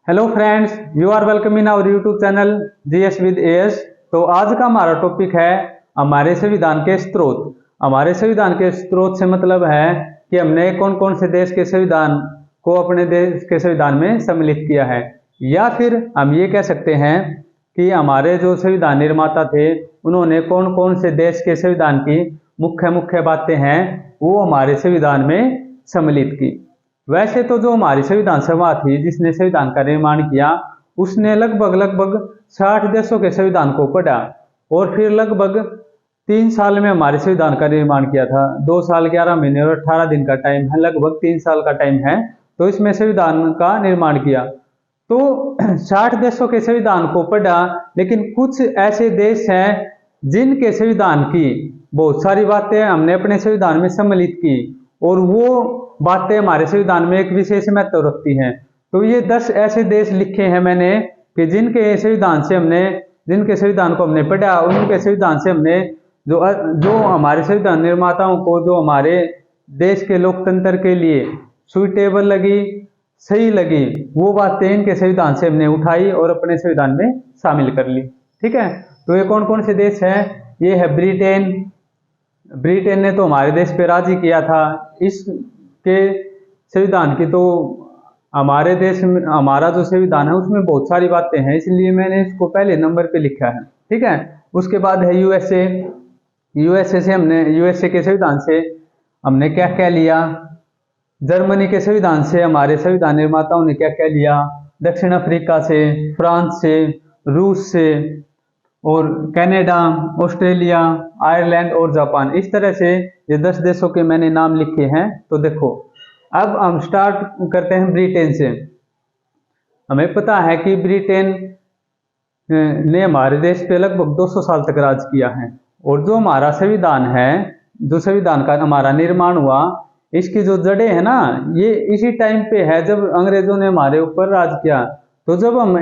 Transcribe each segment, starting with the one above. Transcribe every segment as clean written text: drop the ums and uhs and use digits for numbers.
Hello friends, you are welcome in our YouTube channel GS with AS. तो आज का हमारा टॉपिक है हमारे संविधान के स्रोत। हमारे संविधान के स्रोत से मतलब है कि हमने कौन कौन से देश के संविधान को अपने देश के संविधान में सम्मिलित किया है, या फिर हम ये कह सकते हैं कि हमारे जो संविधान निर्माता थे उन्होंने कौन कौन से देश के संविधान की मुख्य मुख्य बातें हैं वो हमारे संविधान में सम्मिलित की। वैसे तो जो हमारी संविधान सभा थी जिसने संविधान का निर्माण किया, उसने लगभग 60 देशों के संविधान को पढ़ा और फिर लगभग 3 साल में हमारे संविधान का निर्माण किया था। 2 साल 11 महीने और 18 दिन का टाइम है, लगभग 3 साल का टाइम है। तो इसमें संविधान का निर्माण किया तो 60 देशों के संविधान को पढ़ा, लेकिन कुछ ऐसे देश हैं जिनके संविधान की बहुत सारी बातें हमने अपने संविधान में सम्मिलित की और वो बातें हमारे संविधान में एक विशेष महत्व रखती हैं। तो ये 10 ऐसे देश लिखे हैं मैंने कि जिनके संविधान को हमने पढ़ा, उनके संविधान से हमने जो हमारे संविधान निर्माताओं को जो हमारे देश के लोकतंत्र के लिए सुइटेबल लगी, सही लगी, वो बातें इनके संविधान से हमने उठाई और अपने संविधान में शामिल कर ली। ठीक है, तो ये कौन कौन से देश हैं? ये है ब्रिटेन ने तो हमारे देश पे राज ही किया था। इसके संविधान की तो हमारे देश में हमारा जो संविधान है उसमें बहुत सारी बातें हैं, इसलिए मैंने इसको पहले नंबर पे लिखा है। ठीक है, उसके बाद है यूएसए के संविधान से हमने क्या क्या लिया, जर्मनी के संविधान से हमारे संविधान निर्माताओं ने क्या क्या लिया, दक्षिण अफ्रीका से, फ्रांस से, रूस से और कनाडा, ऑस्ट्रेलिया, आयरलैंड और जापान। इस तरह से ये 10 देशों के मैंने नाम लिखे हैं। तो देखो, अब हम स्टार्ट करते हैं ब्रिटेन से। हमें पता है कि ब्रिटेन ने हमारे देश पे लगभग 200 साल तक राज किया है और जो हमारा संविधान है, जो संविधान का हमारा निर्माण हुआ, इसकी जो जड़ें है ना, ये इसी टाइम पे है जब अंग्रेजों ने हमारे ऊपर राज किया। तो जब हम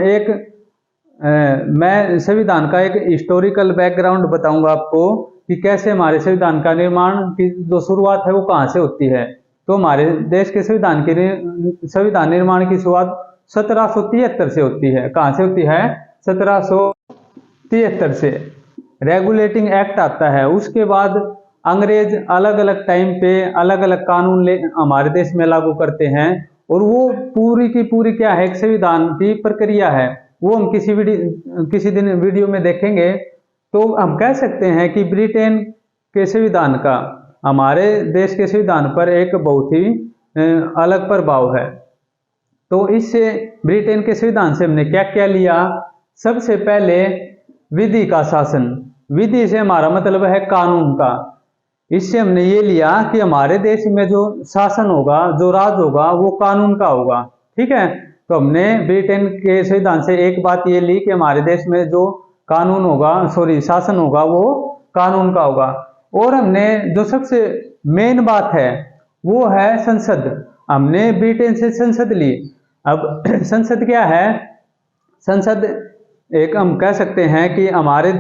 मैं संविधान का एक हिस्टोरिकल बैकग्राउंड बताऊंगा आपको कि कैसे हमारे संविधान का निर्माण की जो शुरुआत है वो कहाँ से होती है। तो हमारे देश के संविधान निर्माण की शुरुआत 1773 से होती है। कहाँ से होती है? 1773 से रेगुलेटिंग एक्ट आता है। उसके बाद अंग्रेज अलग अलग टाइम पे अलग अलग कानून हमारे देश में लागू करते हैं और वो पूरी की पूरी क्या है, एक संविधान की प्रक्रिया है। वो हम किसी दिन वीडियो में देखेंगे। तो हम कह सकते हैं कि ब्रिटेन के संविधान का हमारे देश के संविधान पर एक बहुत ही अलग प्रभाव है। तो इससे ब्रिटेन के संविधान से हमने क्या क्या लिया? सबसे पहले विधि का शासन। विधि से हमारा मतलब है कानून का। इससे हमने ये लिया कि हमारे देश में जो शासन होगा, जो राज होगा, वो कानून का होगा। ठीक है, तो हमने ब्रिटेन के संविधान से एक बात ये ली कि हमारे देश में जो शासन होगा वो कानून का होगा। और हमने जो सबसे मेन बात है वो है संसद। हमने ब्रिटेन से संसद ली। अब संसद क्या है? संसद एक हम कह सकते हैं कि हमारा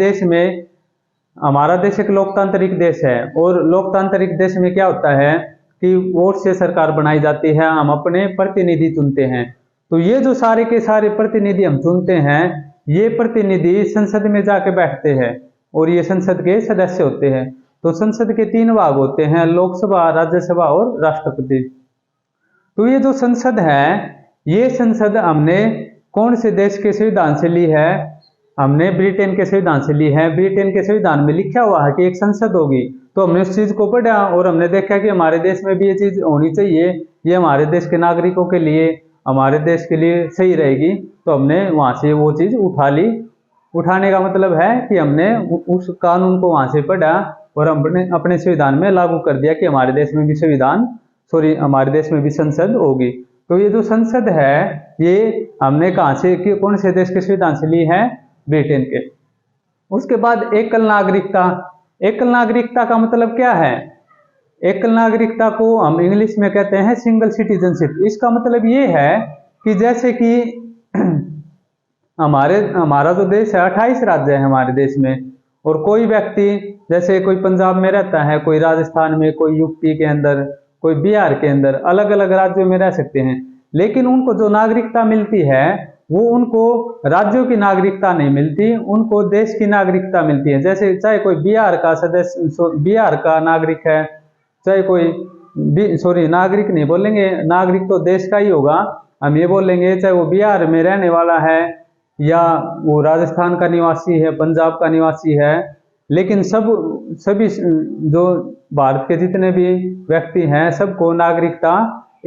देश एक लोकतांत्रिक देश है और लोकतांत्रिक देश में क्या होता है कि वोट से सरकार बनाई जाती है, हम अपने प्रतिनिधि चुनते हैं। तो ये जो सारे के सारे प्रतिनिधि हम चुनते हैं, ये प्रतिनिधि संसद में जाके बैठते हैं और ये संसद के सदस्य होते हैं। तो संसद के 3 भाग होते हैं, लोकसभा, राज्यसभा और राष्ट्रपति। तो ये जो संसद है, ये संसद हमने कौन से देश के संविधान से ली है? हमने ब्रिटेन के संविधान से ली है। ब्रिटेन के संविधान में लिखा हुआ है कि एक संसद होगी, तो हमने उस चीज को पढ़ा और हमने देखा कि हमारे देश में भी ये चीज होनी चाहिए, ये हमारे देश के नागरिकों के लिए, हमारे देश के लिए सही रहेगी। तो हमने वहां से वो चीज उठा ली। उठाने का मतलब है कि हमने उस कानून को वहां से पढ़ा और हमने अपने संविधान में लागू कर दिया कि हमारे देश में भी हमारे देश में भी संसद होगी। तो ये जो संसद है ये हमने कहाँ से, कौन से देश के संविधान से ली है? ब्रिटेन के। उसके बाद एकल नागरिकता। एकल नागरिकता का मतलब क्या है? एकल नागरिकता को हम इंग्लिश में कहते हैं सिंगल सिटीजनशिप। इसका मतलब ये है कि जैसे कि हमारा जो देश है 28 राज्य है हमारे देश में, और कोई व्यक्ति जैसे कोई पंजाब में रहता है, कोई राजस्थान में, कोई यूपी के अंदर, कोई बिहार के अंदर, अलग अलग राज्यों में रह सकते हैं। लेकिन उनको जो नागरिकता मिलती है वो उनको राज्यों की नागरिकता नहीं मिलती, उनको देश की नागरिकता मिलती है। जैसे चाहे कोई बिहार का नागरिक है, चाहे कोई सॉरी नागरिक नहीं बोलेंगे, नागरिक तो देश का ही होगा, हम ये बोलेंगे चाहे वो बिहार में रहने वाला है या वो राजस्थान का निवासी है, पंजाब का निवासी है, लेकिन सभी जो भारत के जितने भी व्यक्ति हैं सबको नागरिकता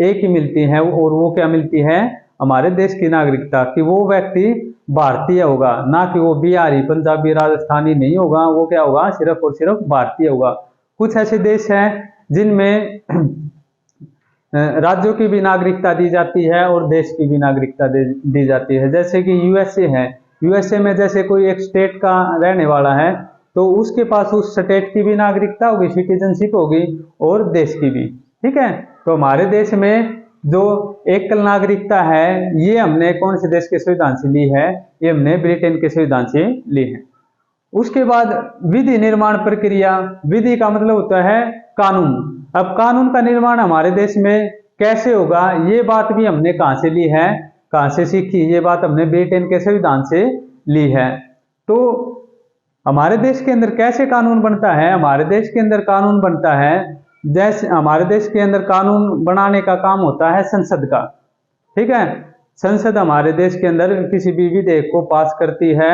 एक ही मिलती है, और वो क्या मिलती है, हमारे देश की नागरिकता, कि वो व्यक्ति भारतीय होगा, ना कि वो बिहारी, पंजाबी, राजस्थानी नहीं होगा, वो क्या होगा, सिर्फ और सिर्फ भारतीय होगा। कुछ ऐसे देश हैं जिनमें राज्यों की भी नागरिकता दी जाती है और देश की भी नागरिकता दी जाती है, जैसे कि यूएसए है। यूएसए में जैसे कोई एक स्टेट का रहने वाला है तो उसके पास उस स्टेट की भी नागरिकता होगी, सिटीजनशिप होगी, और देश की भी। ठीक है, तो हमारे देश में जो एकल नागरिकता है ये हमने कौन से देश के संविधान से ली है, ये हमने ब्रिटेन के संविधान से ली है। उसके बाद विधि निर्माण प्रक्रिया, विधि का मतलब होता है कानून। अब कानून का निर्माण हमारे देश में कैसे होगा, ये बात भी हमने कहां से ली है, कहां से सीखी, ये बात हमने ब्रिटेन के संविधान से ली है। तो हमारे देश के अंदर कैसे कानून बनता है, हमारे देश के अंदर कानून बनता है जैसे हमारे देश के अंदर कानून बनाने का काम होता है संसद का। ठीक है, संसद हमारे देश के अंदर किसी भी विधेयक को पास करती है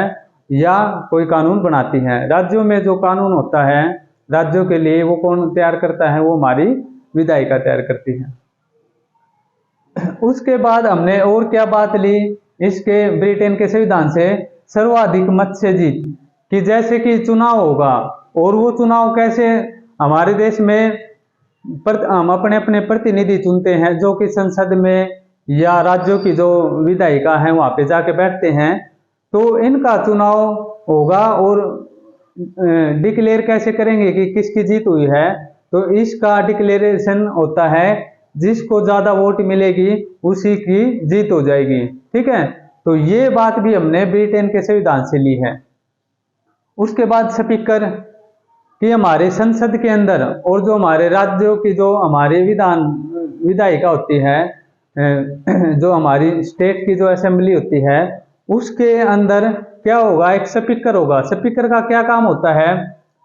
या कोई कानून बनाती है। राज्यों में जो कानून होता है राज्यों के लिए वो कौन तैयार करता है, वो हमारी विधायिका तैयार करती है। उसके बाद हमने और क्या बात ली इसके ब्रिटेन के संविधान से, सर्वाधिक मत से जीत, कि जैसे कि चुनाव होगा और वो चुनाव कैसे, हमारे देश में हम अपने अपने प्रतिनिधि चुनते हैं जो कि संसद में या राज्यों की जो विधायिका है वहां पे जाके बैठते हैं, तो इनका चुनाव होगा और डिक्लेयर कैसे करेंगे कि किसकी जीत हुई है, तो इसका डिक्लेरेशन होता है जिसको ज्यादा वोट मिलेगी उसी की जीत हो जाएगी। ठीक है, तो ये बात भी हमने ब्रिटेन के संविधान से ली है। उसके बाद स्पीकर, कि हमारे संसद के अंदर और जो हमारे राज्यों की जो हमारी विधायिका होती है, जो हमारी स्टेट की जो असेंबली होती है उसके अंदर क्या होगा, एक स्पीकर होगा। स्पीकर का क्या काम होता है,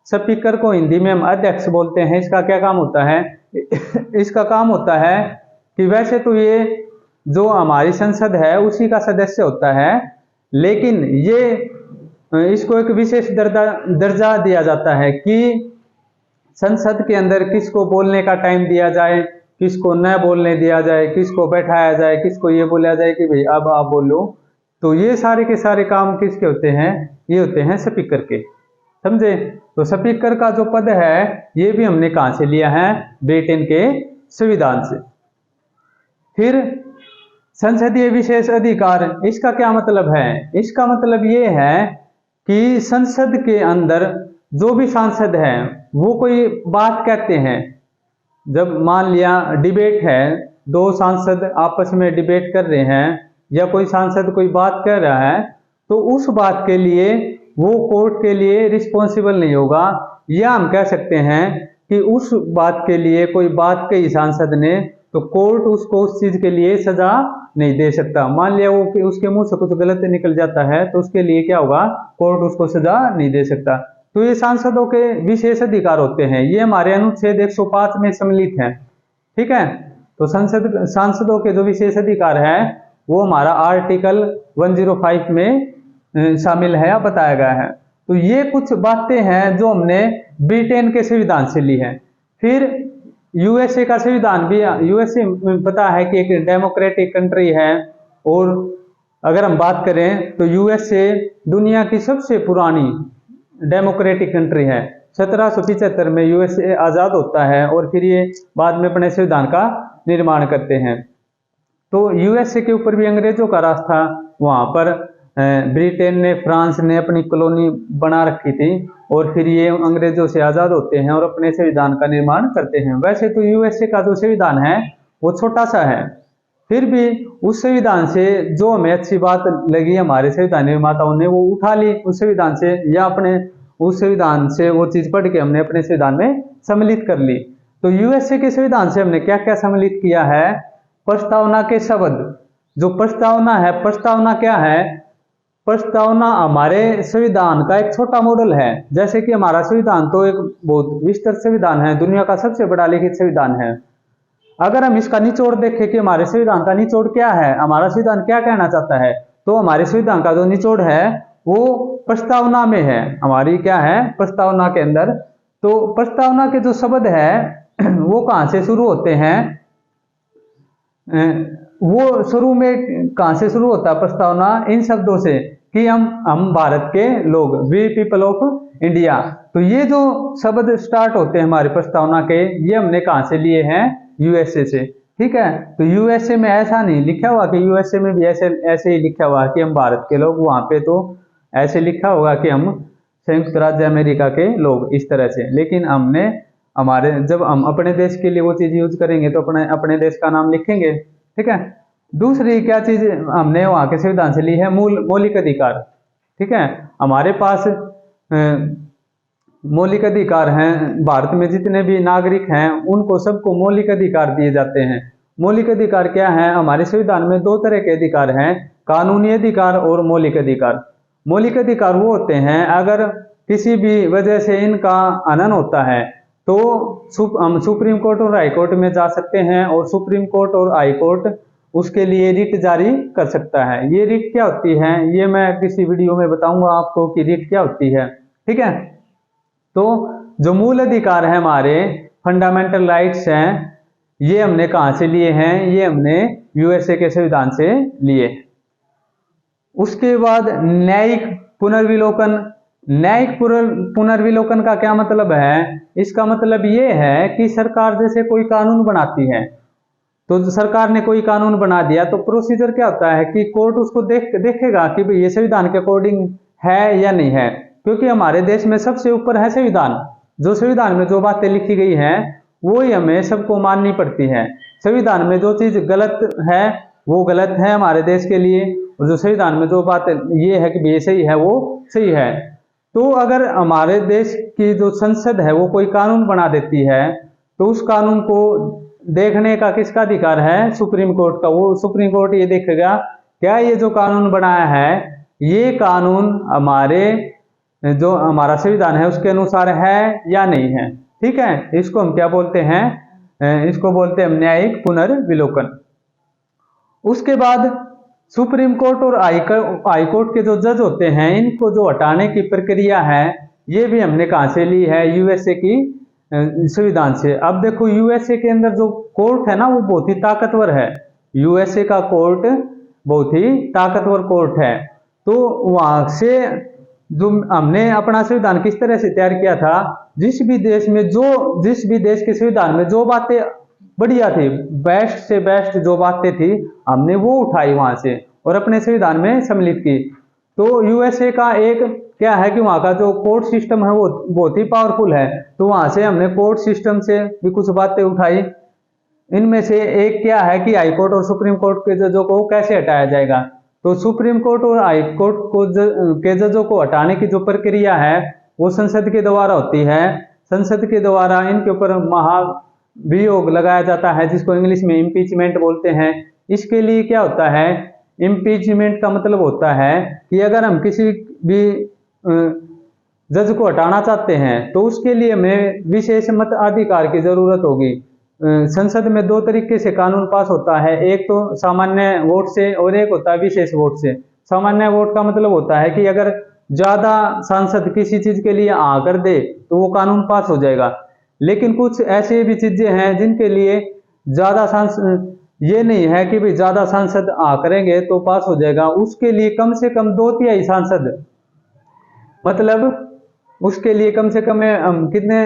स्पीकर को हिंदी में हम अध्यक्ष बोलते हैं। इसका क्या काम होता है, इसका काम होता है कि वैसे तो ये जो हमारी संसद है उसी का सदस्य होता है, लेकिन ये इसको एक विशेष दर्जा दिया जाता है कि संसद के अंदर किसको बोलने का टाइम दिया जाए, किसको न बोलने दिया जाए, किसको बैठाया जाए, किसको ये बोला जाए कि भाई अब आप बोलो। तो ये सारे के सारे काम किसके होते हैं, ये होते हैं स्पीकर के। समझे, तो स्पीकर का जो पद है ये भी हमने कहां से लिया है, ब्रिटेन के संविधान से। फिर संसदीय विशेष अधिकार, इसका क्या मतलब है, इसका मतलब ये है कि संसद के अंदर जो भी सांसद हैं वो कोई बात कहते हैं, जब मान लिया डिबेट है, दो सांसद आपस में डिबेट कर रहे हैं या कोई सांसद कोई बात कर रहा है, तो उस बात के लिए वो कोर्ट के लिए रिस्पॉन्सिबल नहीं होगा, या हम कह सकते हैं कि उस बात के लिए कोई बात कही सांसद ने तो कोर्ट उसको उस चीज के लिए सजा नहीं दे सकता। मान लिया वो कि उसके मुंह से कुछ गलत निकल जाता है तो उसके लिए क्या होगा, कोर्ट उसको सजा नहीं दे सकता। तो ये सांसदों के विशेष अधिकार होते हैं, ये हमारे अनुच्छेद 105 में सम्मिलित है। ठीक है, तो सांसदों के जो विशेष अधिकार है वो हमारा आर्टिकल 105 में शामिल है या बताया गया है। तो ये कुछ बातें हैं जो हमने ब्रिटेन के संविधान से ली है। फिर यूएसए का संविधान भी, यूएसए पता है कि एक डेमोक्रेटिक कंट्री है, और अगर हम बात करें तो यूएसए दुनिया की सबसे पुरानी डेमोक्रेटिक कंट्री है। 1775 में यूएसए आजाद होता है और फिर ये बाद में अपने संविधान का निर्माण करते हैं। तो यूएसए के ऊपर भी अंग्रेजों का राज था, वहां पर ब्रिटेन ने, फ्रांस ने अपनी कॉलोनी बना रखी थी, और फिर ये अंग्रेजों से आजाद होते हैं और अपने संविधान का निर्माण करते हैं। वैसे तो यूएसए का जो संविधान है वो छोटा सा है, फिर भी उस संविधान से जो हमें अच्छी बात लगी हमारे संविधान निर्माताओं ने वो उठा ली उस संविधान से, या अपने उस संविधान से वो चीज पढ़ के हमने अपने संविधान में सम्मिलित कर ली। तो यूएसए के संविधान से हमने क्या क्या सम्मिलित किया है, प्रस्तावना के शब्द, जो प्रस्तावना है, प्रस्तावना क्या है? प्रस्तावना हमारे संविधान का एक छोटा मॉडल है। जैसे कि हमारा संविधान तो एक बहुत विस्तृत संविधान है, दुनिया का सबसे बड़ा लिखित संविधान है। अगर हम इसका निचोड़ देखें कि हमारे संविधान का निचोड़ क्या है, हमारा संविधान क्या कहना चाहता है, तो हमारे संविधान का जो निचोड़ है वो प्रस्तावना में है। हमारी क्या है? प्रस्तावना के अंदर। तो प्रस्तावना के जो शब्द है वो कहां से शुरू होते हैं? वो शुरू में कहां से शुरू होता है प्रस्तावना? इन शब्दों से कि हम भारत के लोग, वी पीपल ऑफ इंडिया। तो ये जो शब्द स्टार्ट होते हैं हमारी प्रस्तावना के, ये हमने कहां से लिए हैं? यूएसए से। ठीक है, तो यूएसए में ऐसा नहीं लिखा हुआ कि यूएसए में भी ऐसे ही लिखा हुआ कि हम भारत के लोग, वहां पे तो ऐसे लिखा होगा कि हम संयुक्त राज्य अमेरिका के लोग, इस तरह से। लेकिन हमने हमारे, जब हम अपने देश के लिए वो चीज यूज करेंगे तो अपने देश का नाम लिखेंगे। ठीक है। दूसरी क्या चीज हमने वहां के संविधान से ली है? मौलिक अधिकार। ठीक है, हमारे पास मौलिक अधिकार हैं। भारत में जितने भी नागरिक हैं उनको सबको मौलिक अधिकार दिए जाते हैं। मौलिक अधिकार क्या है? हमारे संविधान में दो तरह के अधिकार हैं, कानूनी अधिकार और मौलिक अधिकार। मौलिक अधिकार वो होते हैं अगर किसी भी वजह से इनका हनन होता है तो हम सुप्रीम कोर्ट और हाई कोर्ट में जा सकते हैं, और सुप्रीम कोर्ट और हाई कोर्ट उसके लिए रिट जारी कर सकता है। ये रिट क्या होती है, ये मैं किसी वीडियो में बताऊंगा आपको कि रिट क्या होती है। ठीक है, तो जो मूल अधिकार है हमारे, फंडामेंटल राइट्स हैं, ये हमने कहां से लिए हैं? ये हमने यूएसए के संविधान से लिए। उसके बाद न्यायिक पुनर्विलोकन। न्यायिक पुनर्विलोकन का क्या मतलब है? इसका मतलब ये है कि सरकार जैसे कोई कानून बनाती है, तो सरकार ने कोई कानून बना दिया तो प्रोसीजर क्या होता है कि कोर्ट उसको देखेगा कि भाई ये संविधान के अकॉर्डिंग है या नहीं है। क्योंकि हमारे देश में सबसे ऊपर है संविधान। जो संविधान में जो बातें लिखी गई हैं वो ही हमें सबको माननी पड़ती है। संविधान में जो चीज गलत है वो गलत है हमारे देश के लिए, और जो संविधान में जो बात ये है कि ये सही है वो सही है। तो अगर हमारे देश की जो संसद है वो कोई कानून बना देती है तो उस कानून को देखने का किसका अधिकार है? सुप्रीम कोर्ट का। वो सुप्रीम कोर्ट ये देखेगा क्या ये जो कानून बनाया है ये कानून हमारे जो हमारा संविधान है उसके अनुसार है या नहीं है। ठीक है, इसको हम क्या बोलते हैं? इसको बोलते हैं न्यायिक पुनर्विलोकन। उसके बाद सुप्रीम कोर्ट और हाई कोर्ट के जो जज होते हैं इनको जो हटाने की प्रक्रिया है ये भी हमने कहां से ली है? यूएसए की संविधान से। अब देखो यूएसए के अंदर जो कोर्ट है ना वो बहुत ही ताकतवर है। यूएसए का कोर्ट बहुत ही ताकतवर कोर्ट है। तो वहां से जो हमने अपना संविधान किस तरह से तैयार किया था, जिस भी देश के संविधान में जो बातें बढ़िया थी, बेस्ट से बेस्ट जो बातें थी हमने वो उठाई वहां से और अपने संविधान में सम्मिलित की। तो यूएसए का एक क्या है कि वहां का जो कोर्ट सिस्टम है वो बहुत ही पावरफुल है। तो वहां से हमने कोर्ट सिस्टम से भी कुछ बातें उठाई। इनमें से एक क्या है कि हाई कोर्ट और सुप्रीम कोर्ट के जजों को कैसे हटाया जाएगा। तो सुप्रीम कोर्ट और हाई कोर्ट के जजों को हटाने की जो प्रक्रिया है वो संसद के द्वारा होती है। संसद के द्वारा इनके ऊपर महाभियोग लगाया जाता है, जिसको इंग्लिश में इम्पीचमेंट बोलते हैं। इसके लिए क्या होता है? इम्पीचमेंट का मतलब होता है कि अगर हम किसी भी जज को हटाना चाहते हैं तो उसके लिए हमें विशेष मताधिकार की जरूरत होगी। संसद में दो तरीके से कानून पास होता है, एक तो सामान्य वोट से और एक होता है विशेष वोट से। सामान्य वोट का मतलब होता है कि अगर ज्यादा सांसद किसी चीज के लिए हाँ कर दे तो वो कानून पास हो जाएगा। लेकिन कुछ ऐसे भी चीजें हैं जिनके लिए ज्यादा सांसद, ये नहीं है कि भाई ज्यादा सांसद हाँ करेंगे तो पास हो जाएगा। उसके लिए कम से कम 2/3 सांसद, मतलब उसके लिए कम से कम कितने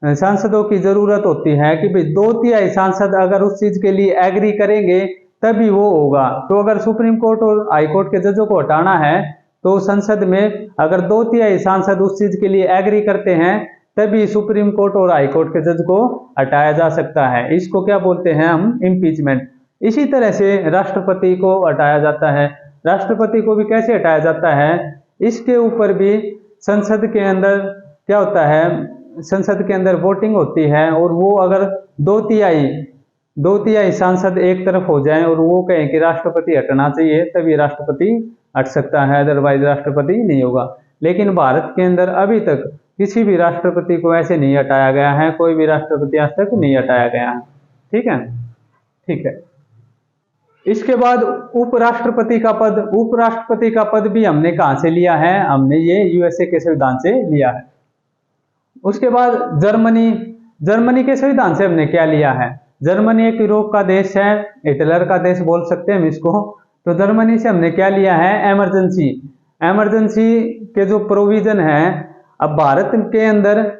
सांसदों की जरूरत होती है कि भाई 2/3 सांसद अगर उस चीज के लिए एग्री करेंगे तभी वो होगा। तो अगर सुप्रीम कोर्ट और हाई कोर्ट के जजों को हटाना है तो संसद में अगर 2/3 सांसद उस चीज के लिए एग्री करते हैं तभी सुप्रीम कोर्ट और हाई कोर्ट के जज को हटाया जा सकता है। इसको क्या बोलते हैं हम? इम्पीचमेंट। इसी तरह से राष्ट्रपति को हटाया जाता है। राष्ट्रपति को भी कैसे हटाया जाता है? इसके ऊपर भी संसद के अंदर क्या होता है? संसद के अंदर वोटिंग होती है और वो अगर 2/3 2/3 सांसद एक तरफ हो जाएं और वो कहें कि राष्ट्रपति हटना चाहिए, तभी राष्ट्रपति हट सकता है, अदरवाइज राष्ट्रपति नहीं होगा। लेकिन भारत के अंदर अभी तक किसी भी राष्ट्रपति को ऐसे नहीं हटाया गया है, कोई भी राष्ट्रपति आज तक नहीं हटाया गया है। ठीक है, ठीक है। इसके बाद उपराष्ट्रपति का पद, उपराष्ट्रपति का पद भी हमने कहां से लिया है? हमने ये यूएसए के संविधान से लिया है। उसके बाद जर्मनी, जर्मनी के संविधान से हमने क्या लिया है? जर्मनी एक यूरोप का देश है, हिटलर का देश बोल सकते हैं हम इसको। तो जर्मनी से हमने क्या लिया है? इमरजेंसी। इमरजेंसी के जो प्रोविजन है, अब भारत के अंदर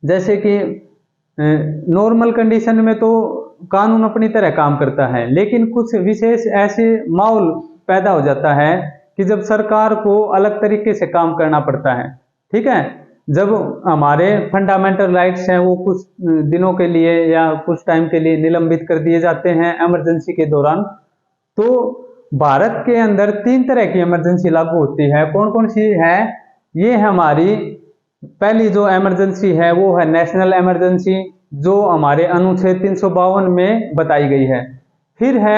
जैसे कि नॉर्मल कंडीशन में तो कानून अपनी तरह काम करता है, लेकिन कुछ विशेष ऐसे माहौल पैदा हो जाता है कि जब सरकार को अलग तरीके से काम करना पड़ता है। ठीक है, जब हमारे फंडामेंटल राइट्स हैं वो कुछ दिनों के लिए या कुछ टाइम के लिए निलंबित कर दिए जाते हैं इमरजेंसी के दौरान, तो भारत के अंदर 3 तरह की इमरजेंसी लागू होती है। कौन कौन सी है? ये हमारी पहली जो इमरजेंसी है वो है नेशनल इमरजेंसी, जो हमारे अनुच्छेद 352 में बताई गई है। फिर है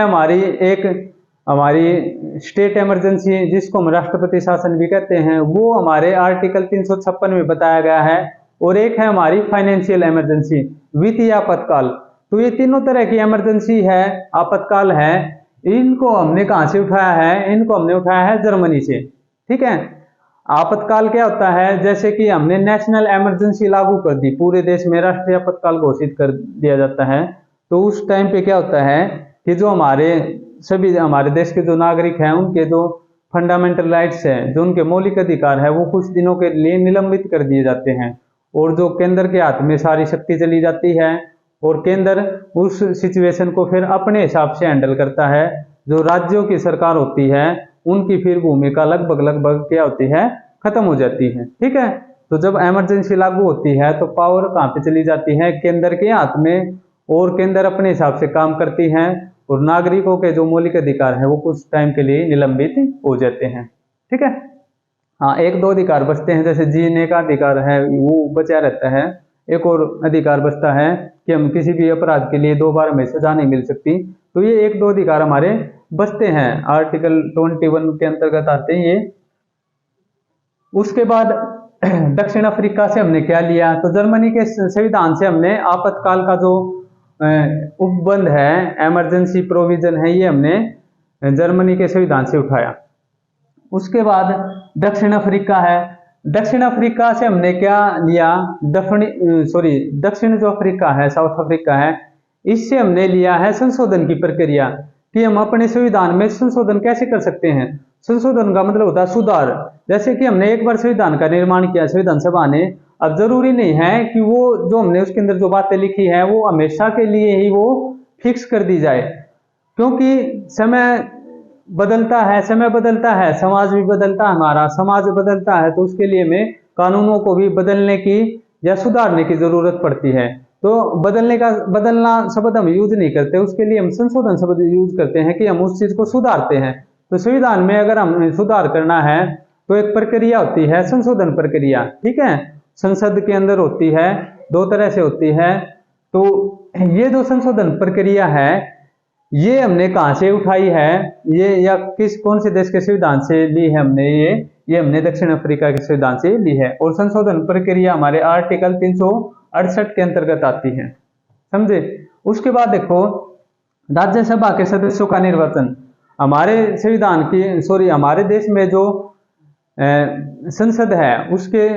हमारी स्टेट इमरजेंसी, जिसको हम राष्ट्रपति शासन भी कहते हैं, वो हमारे आर्टिकल 356 में बताया गया है। और एक है हमारी फाइनेंशियल इमरजेंसी, वित्तीय आपातकाल। तो ये तीनों तरह की इमरजेंसी है, आपातकाल है। इनको हमने कहां से उठाया है? इनको हमने उठाया है जर्मनी से। ठीक है, आपातकाल क्या होता है? जैसे कि हमने नेशनल इमरजेंसी लागू कर दी, पूरे देश में राष्ट्रीय आपातकाल घोषित कर दिया जाता है। तो उस टाइम पे क्या होता है कि जो हमारे देश के जो नागरिक हैं, उनके जो फंडामेंटल राइट्स हैं, जो उनके मौलिक अधिकार है, वो कुछ दिनों के लिए निलंबित कर दिए जाते हैं। और जो केंद्र के हाथ में सारी शक्ति चली जाती है, और केंद्र उस सिचुएशन को फिर अपने हिसाब से हैंडल करता है। जो राज्यों की सरकार होती है, उनकी फिर भूमिका लगभग क्या होती है? खत्म हो जाती है। ठीक है, तो जब इमरजेंसी लागू होती है तो पावर कहां पे चली जाती है? केंद्र के हाथ में, और केंद्र अपने हिसाब से काम करती है, और नागरिकों के जो मौलिक अधिकार है वो कुछ टाइम के लिए निलंबित हो जाते हैं। ठीक है, हाँ, 1-2 अधिकार बचते हैं, जैसे जीने का अधिकार है वो बचा रहता है। एक और अधिकार बचता है कि हम किसी भी अपराध के लिए 2 बार हमें सजा नहीं मिल सकती। तो ये 1-2 अधिकार हमारे बचते हैं, आर्टिकल 21 के अंतर्गत आते हैं ये। उसके बाद दक्षिण अफ्रीका से हमने क्या लिया? तो जर्मनी के संविधान से हमने आपातकाल का जो उपबंध है, इमरजेंसी प्रोविजन है, ये हमने जर्मनी के संविधान से उठाया। उसके बाद दक्षिण अफ्रीका है। दक्षिण अफ्रीका से हमने क्या लिया? दक्षिण जो अफ्रीका है, साउथ अफ्रीका है, इससे हमने लिया है संशोधन की प्रक्रिया, कि हम अपने संविधान में संशोधन कैसे कर सकते हैं। संशोधन का मतलब होता है सुधार। जैसे कि हमने एक बार संविधान का निर्माण किया संविधान सभा ने, अब जरूरी नहीं है कि वो जो हमने उसके अंदर जो बातें लिखी है वो हमेशा के लिए ही वो फिक्स कर दी जाए, क्योंकि समय बदलता है, समाज भी बदलता है, हमारा समाज बदलता है, तो उसके लिए हमें कानूनों को भी बदलने की या सुधारने की जरूरत पड़ती है। तो बदलना शब्द हम यूज नहीं करते, उसके लिए हम संशोधन शब्द यूज करते हैं कि हम उस चीज को सुधारते हैं। तो संविधान में अगर हम सुधार करना है तो एक प्रक्रिया होती है संशोधन प्रक्रिया। ठीक है, संसद के अंदर होती है, 2 तरह से होती है। तो ये जो संशोधन प्रक्रिया है ये हमने कहां से उठाई है? ये या कौन से देश के संविधान से ली है हमने? ये हमने दक्षिण अफ्रीका के संविधान से ली है। और संशोधन प्रक्रिया हमारे आर्टिकल 368 के अंतर्गत आती है, समझे। उसके बाद देखो, राज्यसभा के सदस्यों का निर्वाचन। हमारे देश में जो संसद है उसके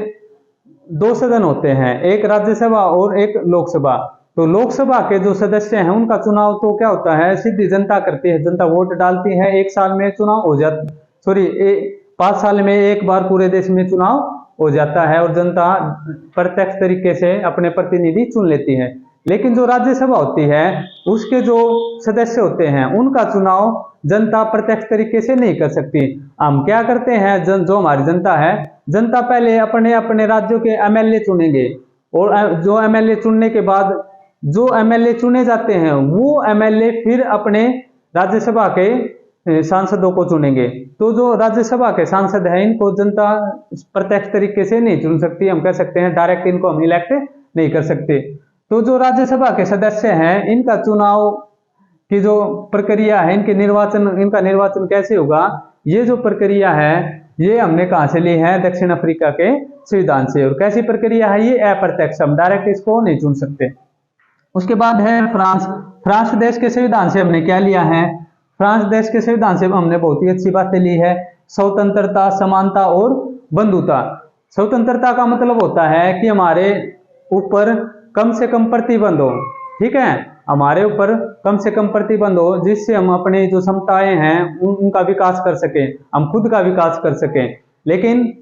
2 सदन होते हैं, एक राज्यसभा और एक लोकसभा। तो लोकसभा के जो सदस्य हैं उनका चुनाव तो क्या होता है? सीधी जनता करती है, जनता वोट डालती है। 1 साल में चुनाव हो जाता, 5 साल में एक बार पूरे देश में चुनाव हो जाता है, और जनता प्रत्यक्ष तरीके से अपने प्रतिनिधि चुन लेती है। लेकिन जो राज्यसभा होती है उसके जो सदस्य होते हैं उनका चुनाव जनता प्रत्यक्ष तरीके से नहीं कर सकती। हम क्या करते हैं, जो हमारी जनता है, जनता पहले अपने अपने राज्यों के एमएलए चुनेंगे, और जो एमएलए चुनने के बाद जो एमएलए चुने जाते हैं वो एमएलए फिर अपने राज्यसभा के सांसदों को चुनेंगे। तो जो राज्यसभा के सांसद हैं इनको जनता प्रत्यक्ष तरीके से नहीं चुन सकती, हम कह सकते हैं डायरेक्ट इनको हम इलेक्ट नहीं कर सकते। तो जो राज्यसभा के सदस्य हैं, इनका चुनाव की जो प्रक्रिया है, इनका निर्वाचन कैसे होगा, ये जो प्रक्रिया है ये हमने कहां से ली है, दक्षिण अफ्रीका के संविधान से। और कैसी प्रक्रिया है ये, अप्रत्यक्ष, हम डायरेक्ट इसको नहीं चुन सकते। उसके बाद है फ्रांस देश के संविधान से हमने क्या लिया है, फ्रांस देश के संविधान से हमने बहुत ही अच्छी बातें ली है, स्वतंत्रता, समानता और बंधुता। स्वतंत्रता का मतलब होता है कि हमारे ऊपर कम से कम प्रतिबंध हो, ठीक है, हमारे ऊपर कम से कम प्रतिबंध हो, जिससे हम अपनी जो क्षमताएं हैं उनका विकास कर सकें, हम खुद का विकास कर सकें। लेकिन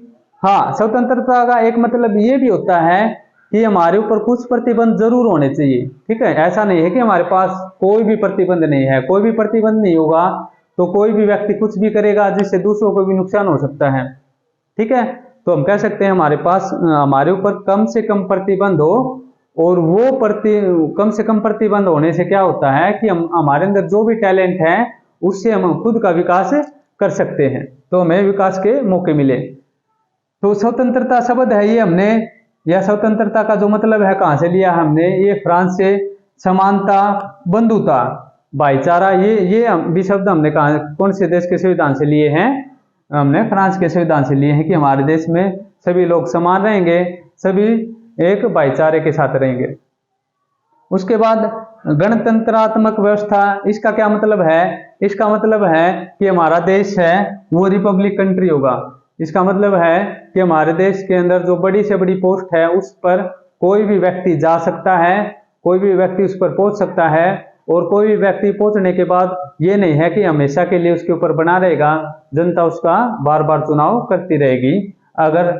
हाँ, स्वतंत्रता का एक मतलब ये भी होता है कि हमारे ऊपर कुछ प्रतिबंध जरूर होने चाहिए, ठीक है। ऐसा नहीं है कि हमारे पास कोई भी प्रतिबंध नहीं है, कोई भी प्रतिबंध नहीं होगा तो कोई भी व्यक्ति कुछ भी करेगा जिससे दूसरों को भी नुकसान हो सकता है, ठीक है। तो हम कह सकते हैं हमारे ऊपर कम से कम प्रतिबंध हो, और वो कम से कम प्रतिबंध होने से क्या होता है कि हम हमारे अंदर जो भी टैलेंट है उससे हम खुद का विकास कर सकते हैं, तो हमें विकास के मौके मिले। तो स्वतंत्रता शब्द है ये हमने, या स्वतंत्रता का जो मतलब है कहां से लिया हमने, ये फ्रांस से। समानता, बंधुता, भाईचारा, ये भी शब्द हमने कौन से देश के संविधान से लिए हैं, हमने फ्रांस के संविधान से लिए हैं कि हमारे देश में सभी लोग समान रहेंगे, सभी एक भाईचारे के साथ रहेंगे। उसके बाद गणतंत्रात्मक व्यवस्था, इसका क्या मतलब है, इसका मतलब है कि हमारा देश है वो रिपब्लिक कंट्री होगा। इसका मतलब है कि हमारे देश के अंदर जो बड़ी से बड़ी पोस्ट है उस पर कोई भी व्यक्ति जा सकता है, कोई भी व्यक्ति उस पर पहुंच सकता है, और कोई भी व्यक्ति पहुंचने के बाद ये नहीं है कि हमेशा के लिए उसके ऊपर बना रहेगा, जनता उसका बार बार चुनाव करती रहेगी। अगर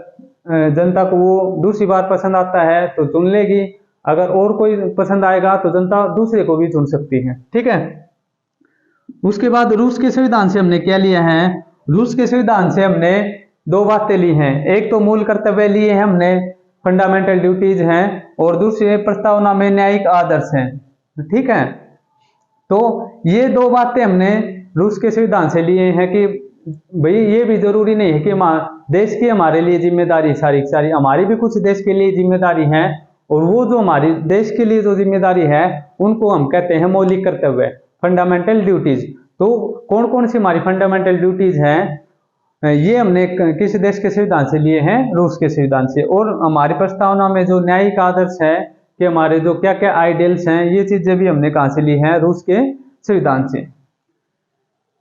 जनता को वो दूसरी बार पसंद आता है तो चुन लेगी, अगर और कोई पसंद आएगा तो जनता दूसरे को भी चुन सकती है, ठीक है। उसके बाद रूस के संविधान से हमने क्या लिया है, रूस के संविधान से हमने दो बातें ली हैं, एक तो मूल कर्तव्य लिए हैं हमने, फंडामेंटल ड्यूटीज हैं, और दूसरे प्रस्तावना में न्यायिक आदर्श हैं, ठीक है। तो ये दो बातें हमने रूस के संविधान से लिए हैं कि भाई ये भी जरूरी नहीं है कि देश की हमारे लिए जिम्मेदारी सारी हमारी भी कुछ देश के लिए जिम्मेदारी है, और वो जो हमारी देश के लिए जो जिम्मेदारी है उनको हम कहते हैं मौलिक कर्तव्य, फंडामेंटल ड्यूटीज। तो कौन कौन सी हमारी फंडामेंटल ड्यूटीज हैं, ये हमने किस देश के संविधान से लिए हैं, रूस के संविधान से। और हमारी प्रस्तावना में जो न्यायिक आदर्श है कि हमारे जो क्या क्या आइडियल्स हैं, ये चीजें भी हमने कहां से ली हैं, रूस के संविधान से,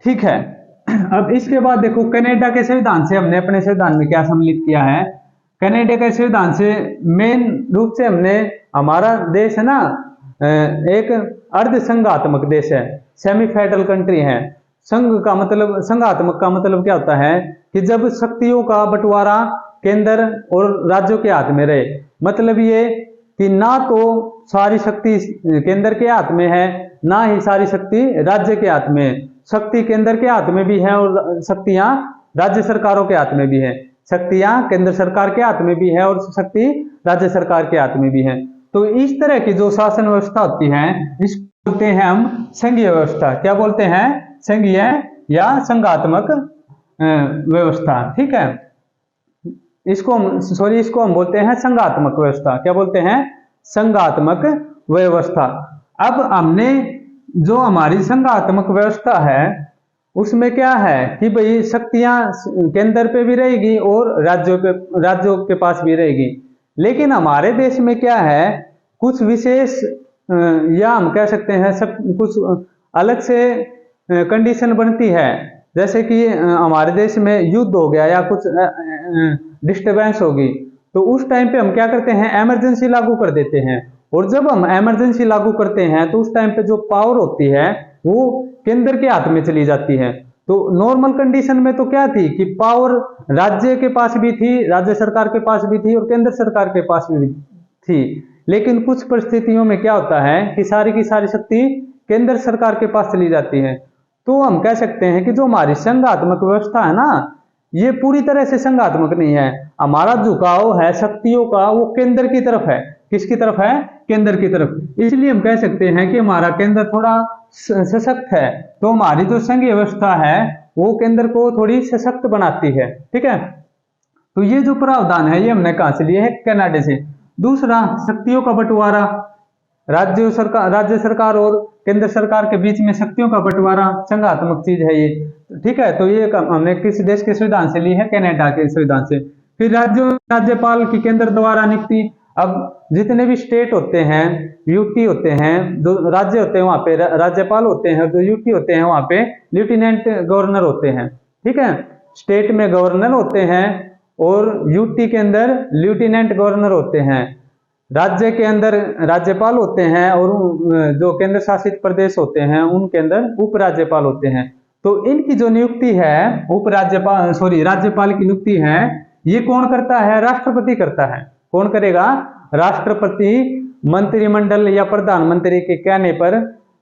ठीक है। अब इसके बाद देखो कनाडा के संविधान से हमने अपने संविधान में क्या सम्मिलित किया है। कनाडा के संविधान से मेन रूप से हमने, हमारा देश है ना एक अर्ध संघात्मक देश है, सेमी फेडरल कंट्री है। संघ का मतलब, संघात्मक का मतलब क्या होता है कि जब शक्तियों का बंटवारा केंद्र और राज्यों के हाथ में रहे, मतलब ये कि ना तो सारी शक्ति केंद्र के हाथ में है, ना ही सारी शक्ति राज्य के हाथ में है। शक्ति केंद्र के हाथ में भी है और शक्तियां राज्य सरकारों के हाथ में भी है, शक्तियां केंद्र सरकार के हाथ में भी है और शक्ति राज्य सरकार के हाथ में भी है। तो इस तरह की जो शासन व्यवस्था होती है इसको बोलते हैं हम संघीय व्यवस्था। क्या बोलते हैं, संघीय या संघात्मक व्यवस्था, ठीक है। इसको हम बोलते हैं संघात्मक व्यवस्था। क्या बोलते हैं, संघात्मक व्यवस्था। अब हमने जो हमारी संघात्मक व्यवस्था है उसमें क्या है कि भाई शक्तियां केंद्र पे भी रहेगी और राज्यों के पास भी रहेगी। लेकिन हमारे देश में क्या है, कुछ विशेष या हम कह सकते हैं कुछ अलग से कंडीशन बनती है। जैसे कि हमारे देश में युद्ध हो गया या कुछ डिस्टरबेंस होगी, तो उस टाइम पे हम क्या करते हैं, इमरजेंसी लागू कर देते हैं। और जब हम इमरजेंसी लागू करते हैं तो उस टाइम पे जो पावर होती है वो केंद्र के हाथ में चली जाती है। तो नॉर्मल कंडीशन में तो क्या थी कि पावर राज्य के पास भी थी, राज्य सरकार के पास भी थी और केंद्र सरकार के पास भी थी। लेकिन कुछ परिस्थितियों में क्या होता है कि सारी की सारी शक्ति केंद्र सरकार के पास चली जाती है। तो हम कह सकते हैं कि जो हमारी संघात्मक व्यवस्था है ना, ये पूरी तरह से संघात्मक नहीं है। हमारा झुकाव है शक्तियों का वो केंद्र की तरफ है। किसकी तरफ है, केंद्र की तरफ। इसलिए हम कह सकते हैं कि हमारा केंद्र थोड़ा सशक्त है। तो हमारी जो संघीय व्यवस्था है वो केंद्र को थोड़ी सशक्त बनाती है, ठीक है। तो ये जो प्रावधान है ये हमने कहां से लिए है, कनाडा से। दूसरा, शक्तियों का बंटवारा। राज्य सरकार और केंद्र सरकार के बीच में शक्तियों का बंटवारा संघात्मक चीज है ये। ठीक है, तो ये हमने किस देश के संविधान से ली है? कनाडा के संविधान से। फिर राज्यपाल की केंद्र द्वारा नियुक्ति। अब जितने भी स्टेट होते हैं, यूटी होते हैं, जो राज्य होते हैं वहां पे राज्यपाल होते हैं, जो यूटी होते हैं वहां पे लेफ्टिनेंट गवर्नर होते हैं। ठीक है, स्टेट में गवर्नर होते हैं और यूटी के अंदर लेफ्टिनेंट गवर्नर होते हैं। राज्य के अंदर राज्यपाल होते हैं और जो केंद्र शासित प्रदेश होते हैं उनके अंदर उपराज्यपाल होते हैं। तो इनकी जो नियुक्ति है राज्यपाल की नियुक्ति है, ये कौन करता है? राष्ट्रपति करता है। कौन करेगा? राष्ट्रपति मंत्रिमंडल या प्रधानमंत्री के कहने पर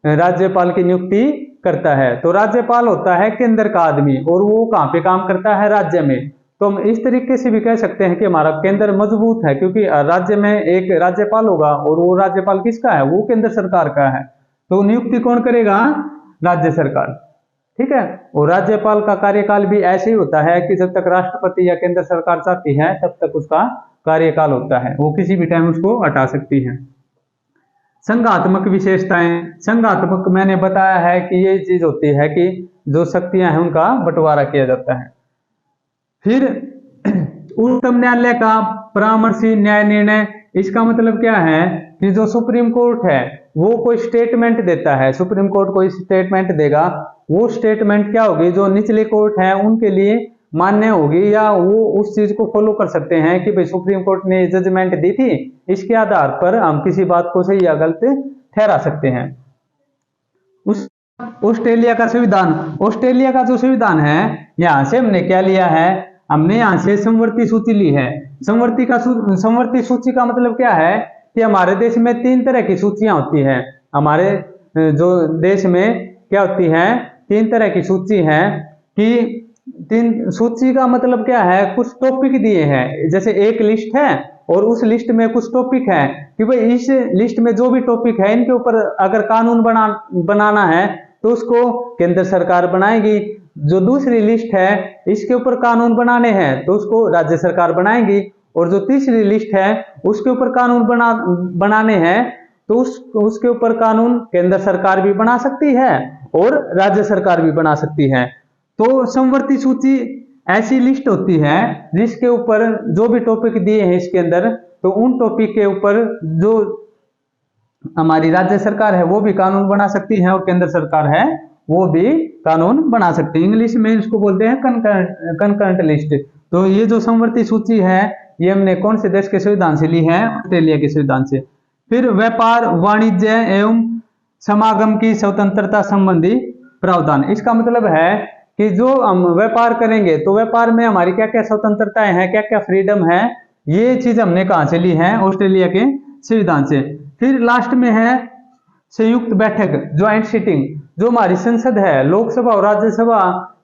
राज्यपाल की नियुक्ति करता है। तो राज्यपाल होता है केंद्र का आदमी और वो कहाँ पे काम करता है? राज्य में। तो हम इस तरीके से भी कह सकते हैं कि हमारा केंद्र मजबूत है, क्योंकि राज्य में एक राज्यपाल होगा और वो राज्यपाल किसका है? वो केंद्र सरकार का है। तो नियुक्ति कौन करेगा? राज्य सरकार। ठीक है, और राज्यपाल का कार्यकाल भी ऐसे ही होता है कि जब तक राष्ट्रपति या केंद्र सरकार चाहती है तब तक उसका कार्यकाल होता है, वो किसी भी टाइम उसको हटा सकती है। संघात्मक विशेषताएं। संघात्मक मैंने बताया है कि ये चीज होती है कि जो शक्तियां हैं उनका बंटवारा किया जाता है। फिर उच्चतम न्यायालय का परामर्शी न्याय निर्णय। इसका मतलब क्या है कि जो सुप्रीम कोर्ट है वो कोई स्टेटमेंट देता है, सुप्रीम कोर्ट कोई स्टेटमेंट देगा, वो स्टेटमेंट क्या होगी? जो निचले कोर्ट है उनके लिए मान्य होगी, या वो उस चीज को फॉलो कर सकते हैं कि भाई सुप्रीम कोर्ट ने जजमेंट दी थी, इसके आधार पर हम किसी बात को सही या गलत ठहरा सकते हैं। ऑस्ट्रेलिया का संविधान। ऑस्ट्रेलिया का जो संविधान है, यहां से हमने क्या लिया है? हमने यहां से समवर्ती सूची ली है। समवर्ती सूची का मतलब क्या है कि हमारे देश में 3 तरह की सूचियां होती हैं। हमारे जो देश में क्या होती है? 3 तरह की सूची है। कि 3 सूची का मतलब क्या है? कुछ टॉपिक दिए हैं, जैसे एक लिस्ट है और उस लिस्ट में कुछ टॉपिक है कि भाई इस लिस्ट में जो भी टॉपिक है इनके ऊपर अगर कानून बनाना है तो उसको केंद्र सरकार बनाएगी। जो दूसरी लिस्ट है इसके ऊपर कानून बनाने हैं तो उसको राज्य सरकार बनाएगी, और जो तीसरी लिस्ट है उसके ऊपर कानून बनाने हैं तो उसके ऊपर कानून केंद्र सरकार भी बना सकती है और राज्य सरकार भी बना सकती है। तो समवर्ती सूची ऐसी लिस्ट होती है जिसके ऊपर जो भी टॉपिक दिए हैं इसके अंदर, तो उन टॉपिक के ऊपर जो हमारी राज्य सरकार है वो भी कानून बना सकती है और केंद्र सरकार है वो भी कानून बना सकती है। इंग्लिश में इसको बोलते हैं कंकरेंट लिस्ट। तो ये जो समवर्ती सूची है ये हमने कौन से देश के संविधान से ली है? ऑस्ट्रेलिया के संविधान से। फिर व्यापार, वाणिज्य एवं समागम की स्वतंत्रता संबंधी प्रावधान। इसका मतलब है कि जो हम व्यापार करेंगे तो व्यापार में हमारी क्या क्या स्वतंत्रताएं हैं, क्या क्या फ्रीडम है, ये चीज हमने कहां से ली है? ऑस्ट्रेलिया के संविधान से। फिर लास्ट में है संयुक्त बैठक, ज्वाइंट सिटिंग। जो हमारी संसद है, लोकसभा और राज्यसभा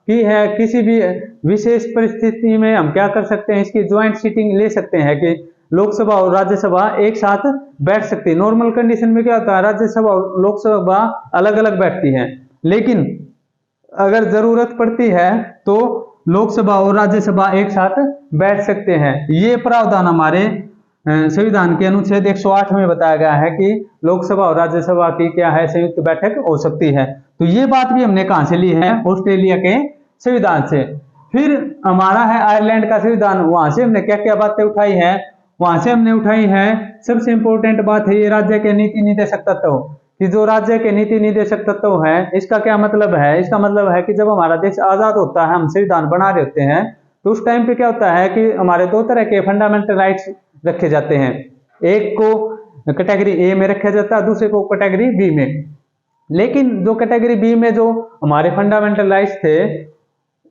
की है, किसी भी विशेष परिस्थिति में हम क्या कर सकते हैं? इसकी ज्वाइंट सिटिंग ले सकते हैं कि लोकसभा और राज्यसभा एक साथ बैठ सकती है। नॉर्मल कंडीशन में क्या होता है? राज्यसभा और लोकसभा अलग अलग बैठती हैं, लेकिन अगर जरूरत पड़ती है तो लोकसभा और राज्यसभा एक साथ बैठ सकते हैं। ये प्रावधान हमारे संविधान के अनुच्छेद 108 में बताया गया है कि लोकसभा और राज्यसभा की क्या है? संयुक्त बैठक हो सकती है। तो ये बात भी हमने कहां से ली है? ऑस्ट्रेलिया के संविधान से। फिर हमारा है आयरलैंड का संविधान। वहां से हमने क्या क्या बातें उठाई है? वहां से हमने उठाई है, सबसे इंपॉर्टेंट बात है ये राज्य के नीति निर्देशक तत्व, कि जो राज्य के नीति निर्देशक तत्व है इसका क्या मतलब है? इसका मतलब है कि जब हमारा देश आजाद होता है, हम संविधान बना रहे होते हैं, तो उस टाइम पे क्या होता है कि हमारे 2 तरह के फंडामेंटल राइट्स रखे जाते हैं। एक को कैटेगरी ए में रखा जाता है, दूसरे को कैटेगरी बी में। लेकिन जो कैटेगरी बी में जो हमारे फंडामेंटल राइट्स थे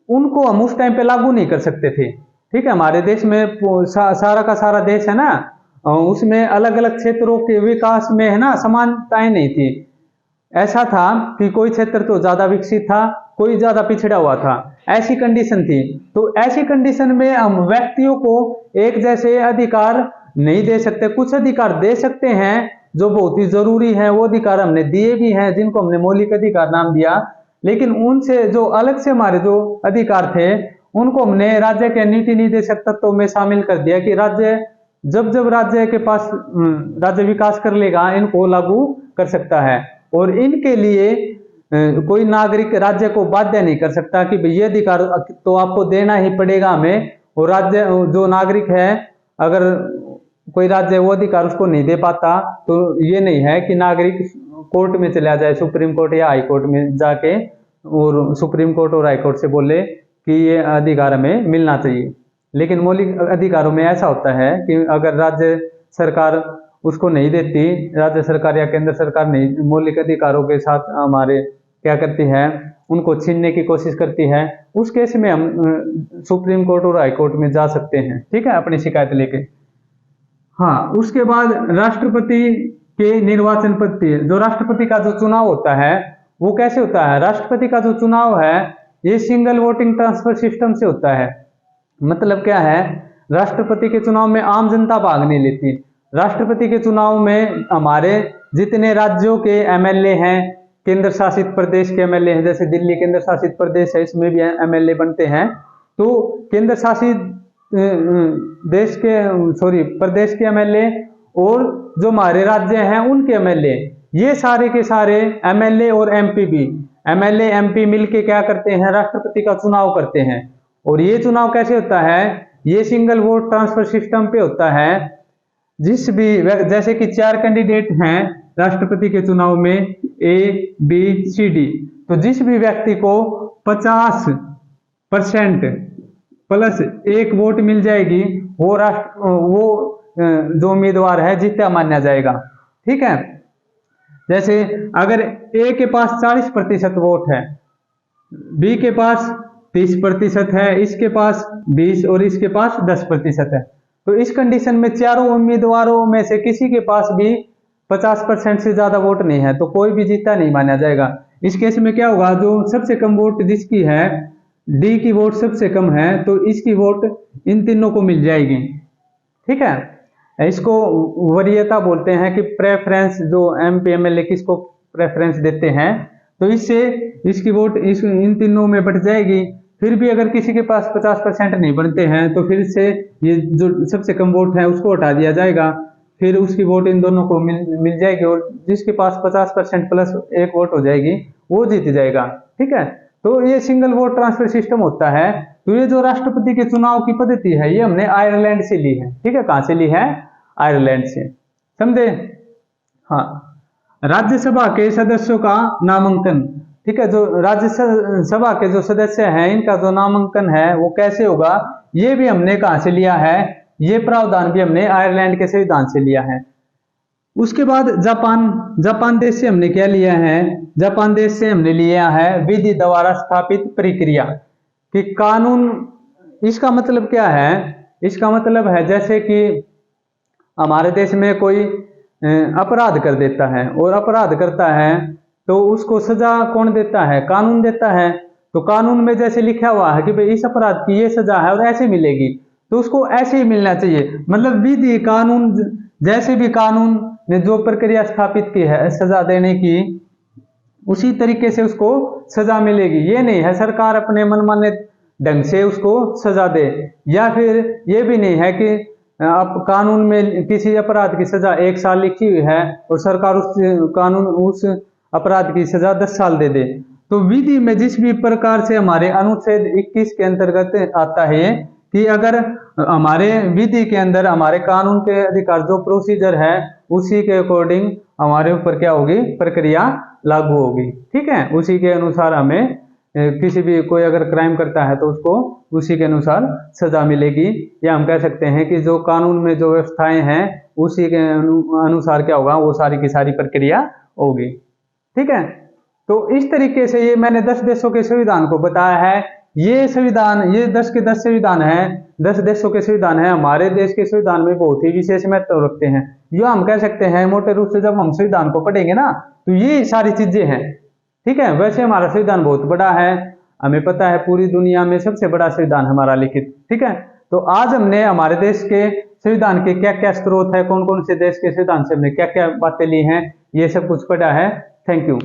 उनको हम उस टाइम पे लागू नहीं कर सकते थे। ठीक है, हमारे देश में सारा का सारा देश है ना, उसमें अलग अलग क्षेत्रों के विकास में है ना समानताएं नहीं थी। ऐसा था कि कोई क्षेत्र तो ज्यादा विकसित था, कोई ज्यादा पिछड़ा हुआ था, ऐसी कंडीशन थी। तो ऐसी कंडीशन में हम व्यक्तियों को एक जैसे अधिकार नहीं दे सकते। कुछ अधिकार दे सकते हैं जो बहुत ही जरूरी है, वो अधिकार हमने दिए भी हैं जिनको हमने मौलिक अधिकार नाम दिया, लेकिन उनसे जो अलग से हमारे जो अधिकार थे उनको हमने राज्य के नीति निर्देशक तत्वों में शामिल कर दिया कि राज्य जब जब राज्य के पास राज्य विकास कर लेगा इनको लागू कर सकता है। और इनके लिए कोई नागरिक राज्य को बाध्य नहीं कर सकता कि भाई ये अधिकार तो आपको देना ही पड़ेगा हमें। और राज्य जो नागरिक है अगर कोई राज्य वो अधिकार उसको नहीं दे पाता तो ये नहीं है कि नागरिक कोर्ट में चला जाए, सुप्रीम कोर्ट या हाई कोर्ट में जाके और सुप्रीम कोर्ट और हाई कोर्ट से बोले कि ये अधिकार हमें मिलना चाहिए। लेकिन मौलिक अधिकारों में ऐसा होता है कि अगर राज्य सरकार उसको नहीं देती, राज्य सरकार या केंद्र सरकार नहीं मौलिक अधिकारों के साथ हमारे क्या करती है, उनको छीनने की कोशिश करती है, उस केस में हम सुप्रीम कोर्ट और हाई कोर्ट में जा सकते हैं, ठीक है, अपनी शिकायत लेके। हाँ, उसके बाद राष्ट्रपति के निर्वाचन पद्धति, जो राष्ट्रपति का जो चुनाव होता है वो कैसे होता है? राष्ट्रपति का जो चुनाव है ये सिंगल वोटिंग ट्रांसफर सिस्टम से होता है। मतलब क्या है, राष्ट्रपति के चुनाव में आम जनता भाग नहीं लेती। राष्ट्रपति के चुनाव में हमारे जितने राज्यों के एमएलए हैं, केंद्र शासित प्रदेश के एमएलए हैं, जैसे दिल्ली केंद्र शासित प्रदेश है, इसमें भी एमएलए बनते हैं। तो केंद्र शासित प्रदेश के एमएलए और जो हमारे राज्य हैं उनके एमएलए, ये सारे के सारे एमएलए और एमपी भी, एमएलए एमपी मिलके क्या करते हैं, राष्ट्रपति का चुनाव करते हैं। और ये चुनाव कैसे होता है, ये सिंगल वोट ट्रांसफर सिस्टम पे होता है। जिस भी जैसे कि 4 कैंडिडेट हैं राष्ट्रपति के चुनाव में, ए बी सी डी, तो जिस भी व्यक्ति को 50% प्लस 1 वोट मिल जाएगी वो जो उम्मीदवार है जीता माना जाएगा, ठीक है। जैसे अगर ए के पास 40% वोट है, बी के पास 30% है, इसके पास 20 और इसके पास 10% है, तो इस कंडीशन में चारों उम्मीदवारों में से किसी के पास भी 50% से ज्यादा वोट नहीं है तो कोई भी जीता नहीं माना जाएगा। इस केस में क्या होगा, जो सबसे कम वोट जिसकी है, डी की वोट सबसे कम है, तो इसकी वोट इन तीनों को मिल जाएगी, ठीक है। इसको वरीयता बोलते हैं कि प्रेफरेंस, जो एमपी एमएलए किसको प्रेफरेंस देते हैं, तो इससे इसकी वोट इन तीनों में बढ़ जाएगी। फिर भी अगर किसी के पास 50% नहीं बनते हैं तो फिर से ये जो सबसे कम वोट है उसको हटा दिया जाएगा, फिर उसकी वोट इन दोनों को मिल जाएगी और जिसके पास 50% प्लस 1 वोट हो जाएगी वो जीत जाएगा, ठीक है। तो ये सिंगल वोट ट्रांसफर सिस्टम होता है। तो ये जो राष्ट्रपति के चुनाव की पद्धति है ये हमने आयरलैंड से ली है, ठीक है। कहां से ली है? आयरलैंड से, समझे। हाँ, राज्यसभा के सदस्यों का नामांकन, ठीक है। जो राज्यसभा के जो सदस्य हैं इनका जो नामांकन है वो कैसे होगा, ये भी हमने कहां से लिया है, ये प्रावधान भी हमने आयरलैंड के संविधान से लिया है। उसके बाद जापान देश से हमने क्या लिया है, जापान देश से हमने लिया है विधि द्वारा स्थापित प्रक्रिया कि कानून। इसका मतलब क्या है, इसका मतलब है जैसे कि हमारे देश में कोई अपराध कर देता है और अपराध करता है तो उसको सजा कौन देता है? कानून देता है। तो कानून में जैसे लिखा हुआ है कि भाई इस अपराध की ये सजा है और ऐसे मिलेगी, तो उसको ऐसे ही मिलना चाहिए। मतलब विधि, कानून, जैसे भी कानून ने जो प्रक्रिया स्थापित की है सजा देने की, उसी तरीके से उसको सजा मिलेगी। ये नहीं है सरकार अपने मनमाने ढंग से उसको सजा दे, या फिर ये भी नहीं है कि आप कानून में किसी अपराध की सजा 1 साल लिखी हुई है और सरकार उस अपराध की सजा 10 साल दे दे। तो विधि में जिस भी प्रकार से हमारे अनुच्छेद 21 के अंतर्गत आता है कि अगर हमारे विधि के अंदर हमारे कानून के अधिकार जो प्रोसीजर है उसी के अकॉर्डिंग हमारे ऊपर क्या होगी, प्रक्रिया लागू होगी, ठीक है। उसी के अनुसार हमें किसी भी कोई अगर क्राइम करता है तो उसको उसी के अनुसार सजा मिलेगी, या हम कह सकते हैं कि जो कानून में जो व्यवस्थाएं हैं उसी के अनुसार क्या होगा, वो सारी की सारी प्रक्रिया होगी, ठीक है। तो इस तरीके से ये मैंने 10 देशों के संविधान को बताया है। ये संविधान, ये 10 के 10 संविधान है, 10 देशों के संविधान है। हमारे देश के संविधान में बहुत ही विशेष महत्व रखते हैं। ये हम कह सकते हैं मोटे रूप से, जब हम संविधान को पढ़ेंगे ना तो ये सारी चीजें हैं, ठीक है। वैसे हमारा संविधान बहुत बड़ा है, हमें पता है पूरी दुनिया में सबसे बड़ा संविधान हमारा लिखित, ठीक है। तो आज हमने हमारे देश के संविधान के क्या क्या स्रोत है, कौन कौन से देश के संविधान से हमने क्या क्या बातें ली हैं, ये सब कुछ पढ़ा है। Thank you.